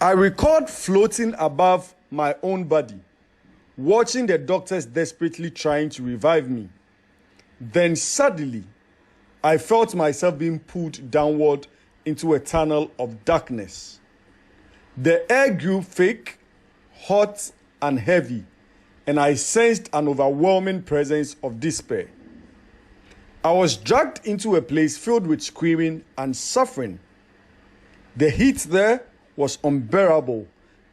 I recalled floating above my own body, watching the doctors desperately trying to revive me. Then suddenly, I felt myself being pulled downward into a tunnel of darkness. The air grew thick, hot, and heavy, and I sensed an overwhelming presence of despair. I was dragged into a place filled with screaming and suffering. The heat there was unbearable,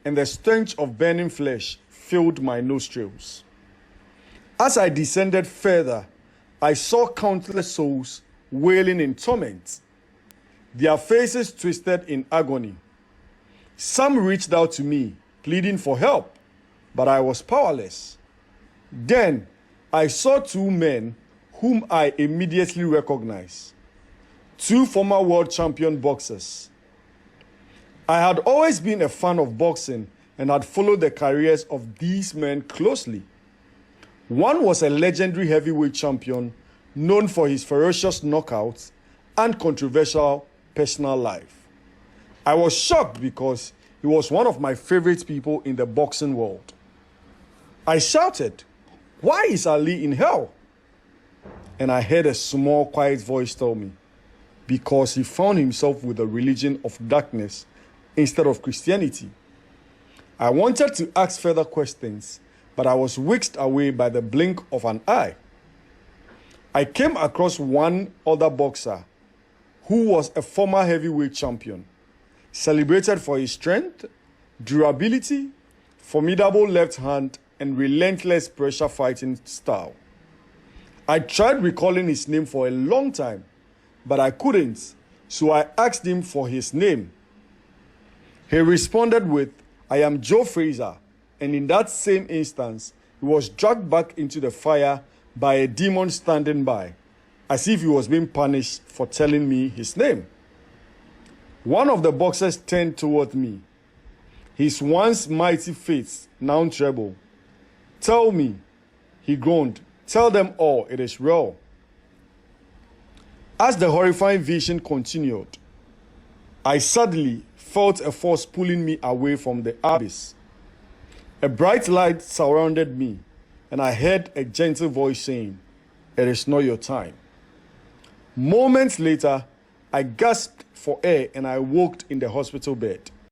and the stench of burning flesh filled my nostrils. As I descended further, I saw countless souls wailing in torment, their faces twisted in agony. Some reached out to me, pleading for help, but I was powerless. Then I saw two men whom I immediately recognized, two former world champion boxers. I had always been a fan of boxing and had followed the careers of these men closely. One was a legendary heavyweight champion known for his ferocious knockouts and controversial personal life. I was shocked because he was one of my favorite people in the boxing world. I shouted, "Why is Ali in hell?" And I heard a small, quiet voice tell me, because he found himself with a religion of darkness instead of Christianity. I wanted to ask further questions, but I was whisked away by the blink of an eye. I came across one other boxer who was a former heavyweight champion, celebrated for his strength, durability, formidable left hand, and relentless pressure fighting style. I tried recalling his name for a long time, but I couldn't, so I asked him for his name. He responded with, "I am Joe Fraser," and in that same instance, he was dragged back into the fire by a demon standing by, as if he was being punished for telling me his name. One of the boxers turned toward me, his once mighty face now treble. "Tell me," he groaned, "tell them all it is real." As the horrifying vision continued, I suddenly felt a force pulling me away from the abyss. A bright light surrounded me, and I heard a gentle voice saying, "It is not your time." Moments later, I gasped for air and I woke in the hospital bed.